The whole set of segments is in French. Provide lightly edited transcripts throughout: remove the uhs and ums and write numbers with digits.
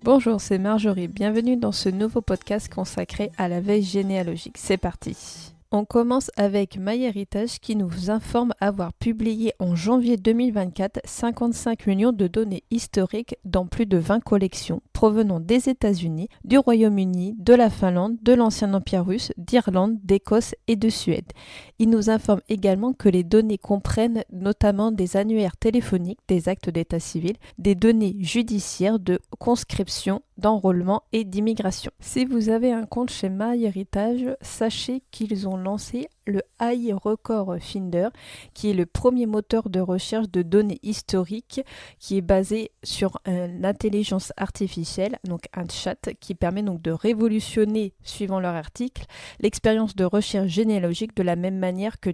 Bonjour, c'est Marjorie. Bienvenue dans ce nouveau podcast consacré à la veille généalogique. C'est parti. On commence avec MyHeritage qui nous informe avoir publié en janvier 2024 55 millions de données historiques dans plus de 20 collections provenant des États-Unis, du Royaume-Uni, de la Finlande, de l'ancien Empire russe, d'Irlande, d'Écosse et de Suède. Il nous informe également que les données comprennent notamment des annuaires téléphoniques, des actes d'état civil, des données judiciaires de conscription, d'enrôlement et d'immigration. Si vous avez un compte chez MyHeritage, sachez qu'ils ont lancé le iRecord Finder, qui est le premier moteur de recherche de données historiques qui est basé sur une intelligence artificielle, donc un chat qui permet donc de révolutionner, suivant leur article, l'expérience de recherche généalogique de la même manière que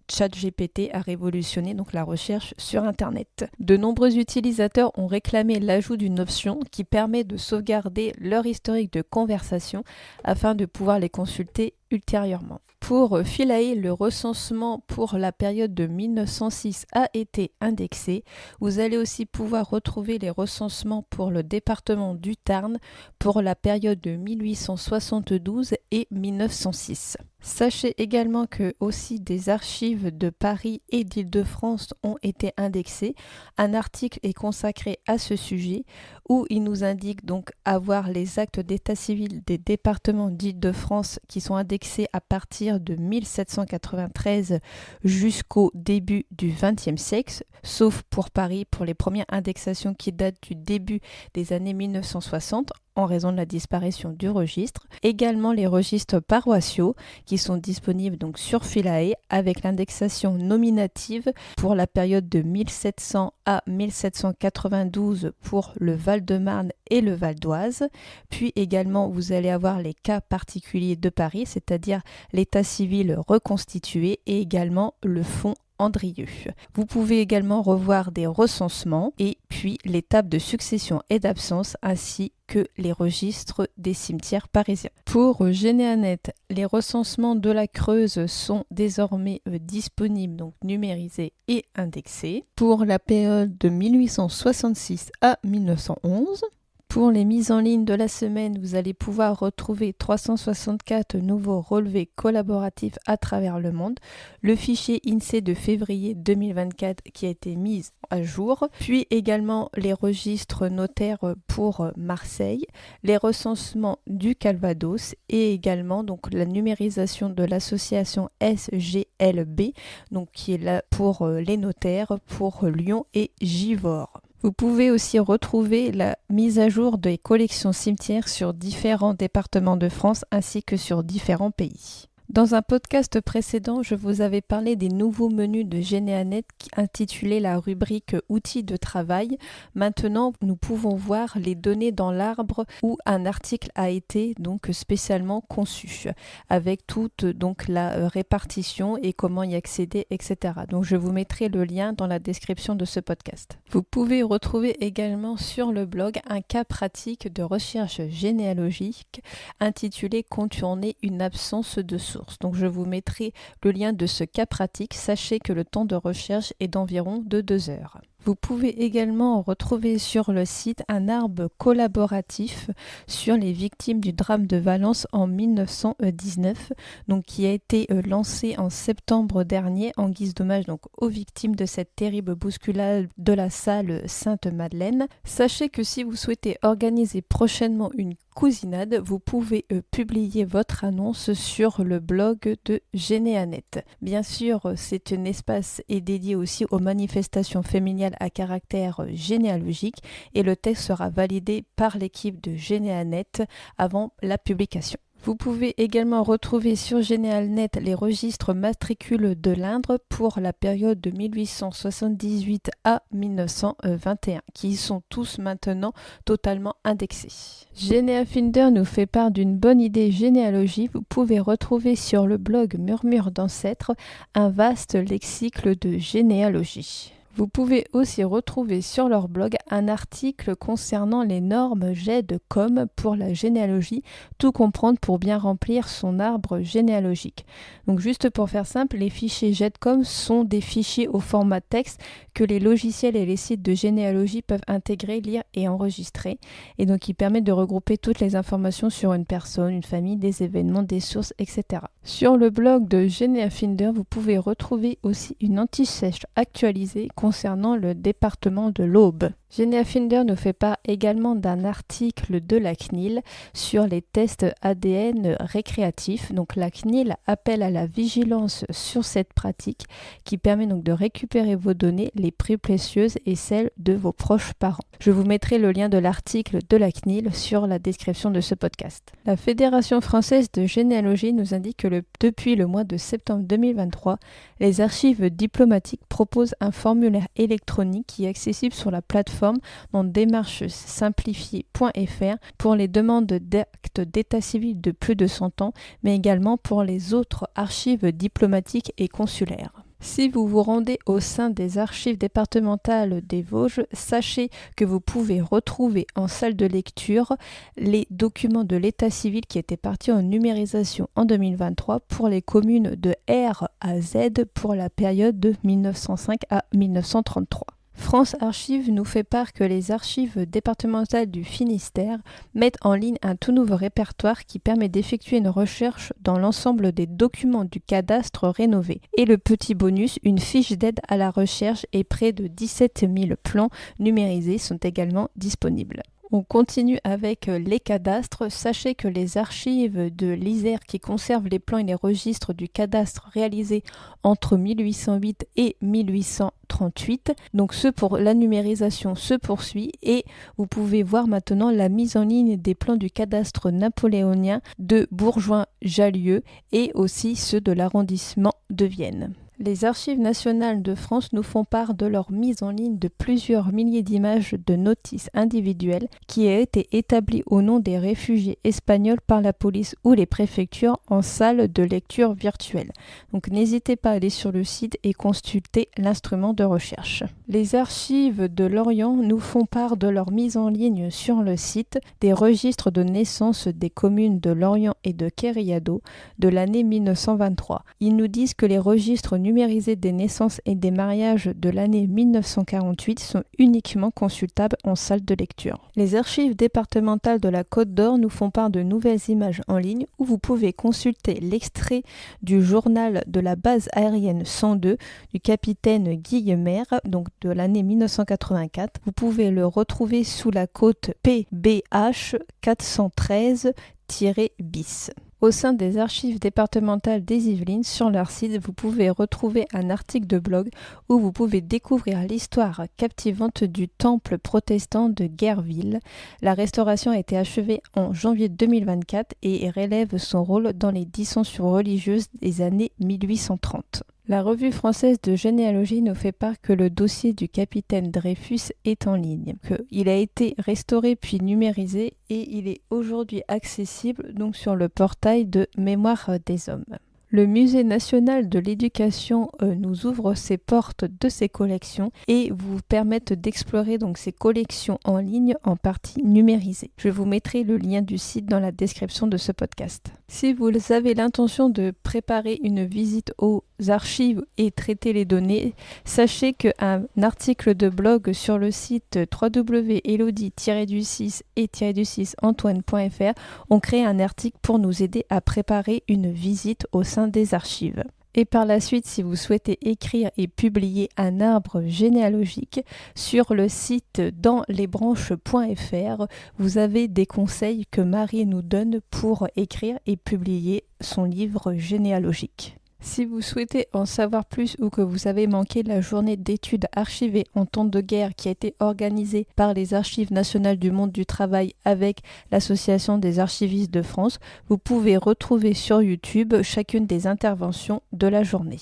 ChatGPT a révolutionné donc la recherche sur Internet. De nombreux utilisateurs ont réclamé l'ajout d'une option qui permet de sauvegarder leur historique de conversation afin de pouvoir les consulter ultérieurement. Pour Philae, le recensement pour la période de 1906 a été indexé. Vous allez aussi pouvoir retrouver les recensements pour le département du Tarn pour la période de 1872 et 1906. Sachez également que aussi des archives de Paris et d'Île-de-France ont été indexées. Un article est consacré à ce sujet où il nous indique donc avoir les actes d'état civil des départements d'Île-de-France qui sont indexés à partir de 1793 jusqu'au début du XXe siècle, sauf pour Paris pour les premières indexations qui datent du début des années 1960 en raison de la disparition du registre. Également les registres paroissiaux qui sont disponibles donc sur Philae avec l'indexation nominative pour la période de 1700 à 1792 pour le Val-de-Marne et le Val d'Oise. Puis également vous allez avoir les cas particuliers de Paris, c'est-à-dire l'état civil reconstitué et également le fonds Andrieux. Vous pouvez également revoir des recensements et puis les tables de succession et d'absence ainsi que les registres des cimetières parisiens. Pour Généanet, les recensements de la Creuse sont désormais disponibles, donc numérisés et indexés pour la période de 1866 à 1911. Pour les mises en ligne de la semaine, vous allez pouvoir retrouver 364 nouveaux relevés collaboratifs à travers le monde, le fichier INSEE de février 2024 qui a été mis à jour, puis également les registres notaires pour Marseille, les recensements du Calvados et également donc la numérisation de l'association SGLB, donc qui est là pour les notaires pour Lyon et Givors. Vous pouvez aussi retrouver la mise à jour des collections cimetières sur différents départements de France ainsi que sur différents pays. Dans un podcast précédent, je vous avais parlé des nouveaux menus de Généanet intitulés la rubrique outils de travail. Maintenant, nous pouvons voir les données dans l'arbre où un article a été donc spécialement conçu avec toute donc la répartition et comment y accéder, etc. Donc je vous mettrai le lien dans la description de ce podcast. Vous pouvez retrouver également sur le blog un cas pratique de recherche généalogique intitulé Contourner une absence de source. Donc je vous mettrai le lien de ce cas pratique. Sachez que le temps de recherche est d'environ de 2 heures. Vous pouvez également retrouver sur le site un arbre collaboratif sur les victimes du drame de Valence en 1919, donc qui a été lancé en septembre dernier en guise d'hommage donc aux victimes de cette terrible bousculade de la salle Sainte-Madeleine. Sachez que si vous souhaitez organiser prochainement une cousinade, vous pouvez publier votre annonce sur le blog de Généanet. Bien sûr, cet espace est dédié aussi aux manifestations familiales à caractère généalogique et le texte sera validé par l'équipe de Généanet avant la publication. Vous pouvez également retrouver sur Généanet les registres matricules de l'Indre pour la période de 1878 à 1921, qui sont tous maintenant totalement indexés. GénéaFinder nous fait part d'une bonne idée généalogie. Vous pouvez retrouver sur le blog Murmure d'ancêtres un vaste lexique de généalogie. Vous pouvez aussi retrouver sur leur blog un article concernant les normes GEDCOM pour la généalogie, tout comprendre pour bien remplir son arbre généalogique. Donc juste pour faire simple, les fichiers GEDCOM sont des fichiers au format texte que les logiciels et les sites de généalogie peuvent intégrer, lire et enregistrer. Et donc ils permettent de regrouper toutes les informations sur une personne, une famille, des événements, des sources, etc. Sur le blog de GeneaFinder, vous pouvez retrouver aussi une anti-sèche actualisée concernant le département de l'Aube. GeneaFinder nous fait part également d'un article de la CNIL sur les tests ADN récréatifs. Donc la CNIL appelle à la vigilance sur cette pratique qui permet donc de récupérer vos données les plus précieuses et celles de vos proches parents. Je vous mettrai le lien de l'article de la CNIL sur la description de ce podcast. La Fédération française de généalogie nous indique que depuis le mois de septembre 2023, les archives diplomatiques proposent un formulaire électronique qui est accessible sur la plateforme dans démarchessimplifiées.fr pour les demandes d'actes d'état civil de plus de 100 ans, mais également pour les autres archives diplomatiques et consulaires. Si vous vous rendez au sein des archives départementales des Vosges, sachez que vous pouvez retrouver en salle de lecture les documents de l'état civil qui étaient partis en numérisation en 2023 pour les communes de R à Z pour la période de 1905 à 1933. France Archives nous fait part que les archives départementales du Finistère mettent en ligne un tout nouveau répertoire qui permet d'effectuer une recherche dans l'ensemble des documents du cadastre rénové. Et le petit bonus, une fiche d'aide à la recherche et près de 17 000 plans numérisés sont également disponibles. On continue avec les cadastres. Sachez que les archives de l'Isère qui conservent les plans et les registres du cadastre réalisés entre 1808 et 1838, donc ceux pour la numérisation se poursuit et vous pouvez voir maintenant la mise en ligne des plans du cadastre napoléonien de Bourgoin-Jallieu et aussi ceux de l'arrondissement de Vienne. Les Archives nationales de France nous font part de leur mise en ligne de plusieurs milliers d'images de notices individuelles qui a été établie au nom des réfugiés espagnols par la police ou les préfectures en salle de lecture virtuelle. Donc n'hésitez pas à aller sur le site et consulter l'instrument de recherche. Les Archives de Lorient nous font part de leur mise en ligne sur le site des registres de naissance des communes de Lorient et de Quériado de l'année 1923. Ils nous disent que les registres numérisés des naissances et des mariages de l'année 1948 sont uniquement consultables en salle de lecture. Les archives départementales de la Côte d'Or nous font part de nouvelles images en ligne où vous pouvez consulter l'extrait du journal de la base aérienne 102 du capitaine Guillemer, donc de l'année 1984. Vous pouvez le retrouver sous la côte PBH 413-bis. Au sein des archives départementales des Yvelines, sur leur site, vous pouvez retrouver un article de blog où vous pouvez découvrir l'histoire captivante du temple protestant de Guerville. La restauration a été achevée en janvier 2024 et relève son rôle dans les dissensions religieuses des années 1830. La revue française de généalogie nous fait part que le dossier du capitaine Dreyfus est en ligne. Il a été restauré puis numérisé et il est aujourd'hui accessible donc sur le portail de Mémoire des Hommes. Le Musée national de l'éducation nous ouvre ses portes de ses collections et vous permettent d'explorer donc ces collections en ligne en partie numérisées. Je vous mettrai le lien du site dans la description de ce podcast. Si vous avez l'intention de préparer une visite aux archives et traiter les données, sachez qu'un article de blog sur le site www.elodie-du6et-du6antoine.fr ont créé un article pour nous aider à préparer une visite au sein des archives. Et par la suite, si vous souhaitez écrire et publier un arbre généalogique sur le site danslesbranches.fr, vous avez des conseils que Marie nous donne pour écrire et publier son livre généalogique. Si vous souhaitez en savoir plus ou que vous avez manqué la journée d'études archivées en temps de guerre qui a été organisée par les Archives nationales du monde du travail avec l'Association des archivistes de France, vous pouvez retrouver sur YouTube chacune des interventions de la journée.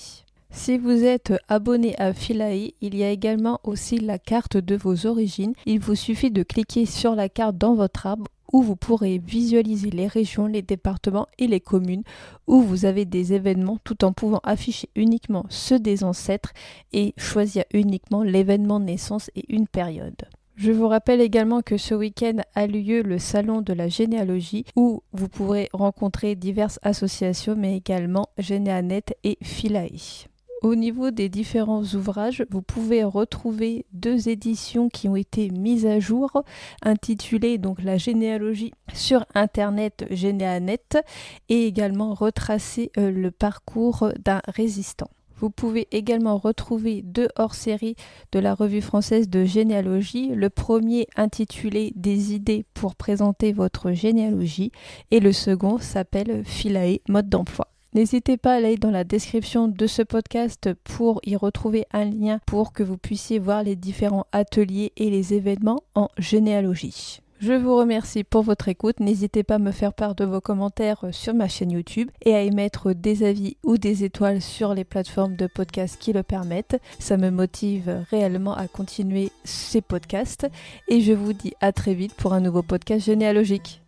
Si vous êtes abonné à Philae, il y a également aussi la carte de vos origines. Il vous suffit de cliquer sur la carte dans votre arbre où vous pourrez visualiser les régions, les départements et les communes où vous avez des événements tout en pouvant afficher uniquement ceux des ancêtres et choisir uniquement l'événement de naissance et une période. Je vous rappelle également que ce week-end a lieu le salon de la généalogie où vous pourrez rencontrer diverses associations mais également Généanet et Philae. Au niveau des différents ouvrages, vous pouvez retrouver 2 éditions qui ont été mises à jour, intitulées donc La généalogie sur Internet Généanet et également retracer le parcours d'un résistant. Vous pouvez également retrouver 2 hors-séries de la revue française de généalogie. Le premier intitulé Des idées pour présenter votre généalogie et le second s'appelle Philae, mode d'emploi. N'hésitez pas à aller dans la description de ce podcast pour y retrouver un lien pour que vous puissiez voir les différents ateliers et les événements en généalogie. Je vous remercie pour votre écoute. N'hésitez pas à me faire part de vos commentaires sur ma chaîne YouTube et à émettre des avis ou des étoiles sur les plateformes de podcast qui le permettent. Ça me motive réellement à continuer ces podcasts et je vous dis à très vite pour un nouveau podcast généalogique.